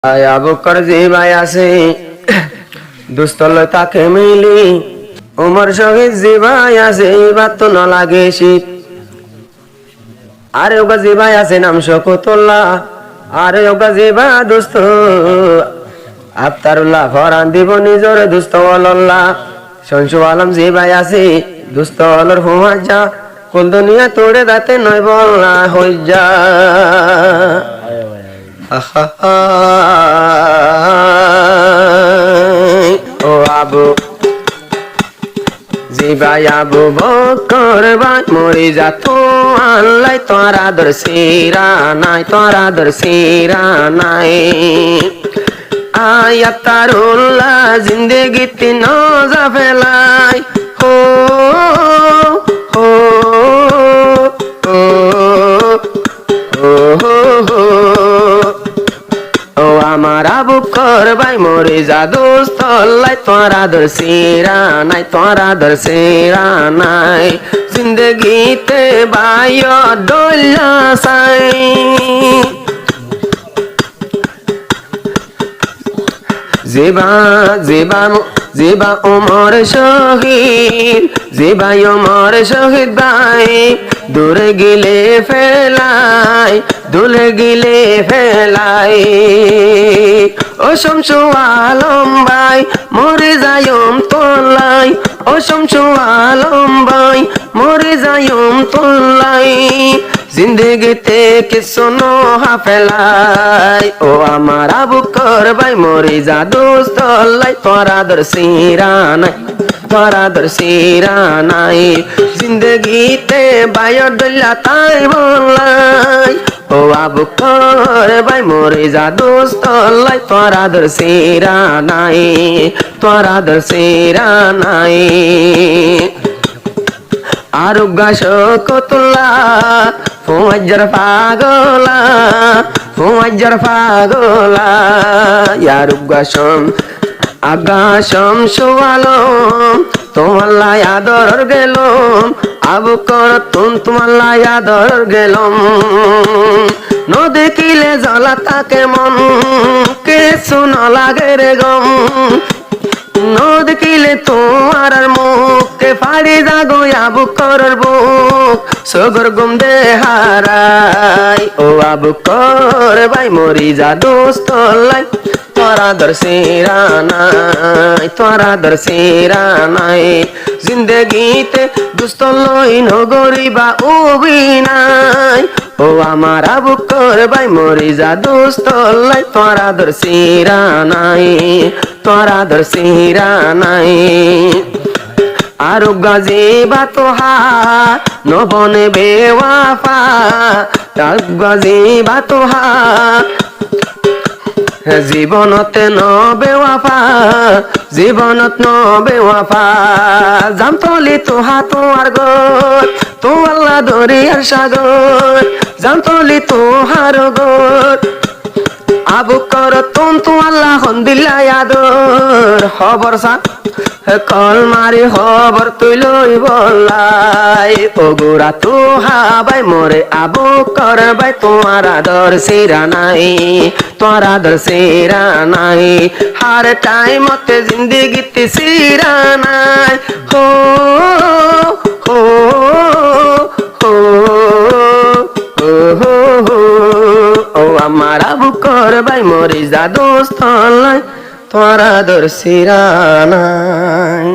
আয়া বকর যে ভাই আছে দুস্তল তাকে মিলি উমর শহীদ যে ভাই আছে এবার তো না লাগে শীত। আরে ওগা যে ভাই আছে নাম শকুতুল্লাহ, আরে ওগা যে ভাই দোস্ত আফতারুল্লাহ ফরান দিব নিজর দুস্ত আল্লাহ শংসু আলম যে ভাই আছে দুস্ত অলর হুয়া যা কুল দুনিয়া তোড়ে দাতে নয় বলনা হই যা। ও আবু জিবাই আবু বকর ভাই মরি যা তো আল্লাহ তোরা দর সিরা নাই, তোরা দর সিরা নাই। আয়াতারুল্লাহ জিন্দেগিতে নজা ফেলাই হো হো হো হো। ও আমার আবু বকর ভাই মরে যা দোস্ত আল্লাহ তোরা দর সিরা নাই, তোরা দর সিরা নাই। জিন্দগিতে ভাই ডোলা সাই জিবা জিবা জিবা ওমর শহীদ, জিবা ওমর শহীদ ভাই দূরে গিলে ফেলাই, দূরে গিলে ফেলাই। ও শমসু আলম ভাই মরে যায়ম তোলাই, ও শমসু আলম ভাই মরে যায়ম তোলাই। জিন্দগিতে কিছু নোহা ফেলাই ও আমার আবু বকর ভাই মরে যা দোস্ত আল্লাহ তোরা দর সিরা নাই, তোরা দর সিরা নাই। জিন্দগিতে বায়ো ডল্লা তাই বলাই ও আবু বকর ভাই মরে যা দোস্ত আল্লাহ তোরা দর সিরা নাই, তোরা দর সিরা নাই। আরুগা শকুতুল্লাহ ফুয়াজ্জার পাগলা, ফুয়াজ্জার পাগলা। ইয়ারুগা শম আগা শমসু আলম তোমাল্লা আদর গেলম, আবু বকর তোমাল্লা আদর গেলম। নদী কিলে জ্বালা তাকে মন কিছু ন লাগে রে গম, নদী কিলে তোমার মুখে ফাড়ি যাগো আবু বকর বুক সগর গুম দে হারাই ও আবু বকর ভাই মরি যা দোস্ত আল্লাহ তোরা দর সিরা নাই, তোরা দর সিরা নাই। জিন্দগিতে দুস্ত লই নগরিবা উবিনাই ও আমার আবু বকর ভাই মরি যা দোস্ত আল্লাহ তোরা দর সিরা নাই, তোরা দর সিরা নাই। আরো গাজে বা তোহার নবনে বেওয়াফা, গাজে বা তোহার জীবনতে নবেওয়াফা, জীবনত নবেওয়াফা। জামতলি তোহা তোয়ার গর তো আল্লাহ দরিয়ার সাগর, জামতলি তোহার গর আবু বকর তো আল্লাহ হন্দিল্লা আদর খবর সা কল মারি খবর তুই লই বলাই ও গোরা তো হাবাই মরে আবু বকর ভাই তোমার আদর সিরা নাই, তোমার আদর সিরা নাই। হার টাইমতে জিন্দগিতে সিরা নাই হো হো হো হো হো। ও আমার আবু বকর ভাই মরে যা দোস্ত আল্লাহ তোরা দর সিরা নাই।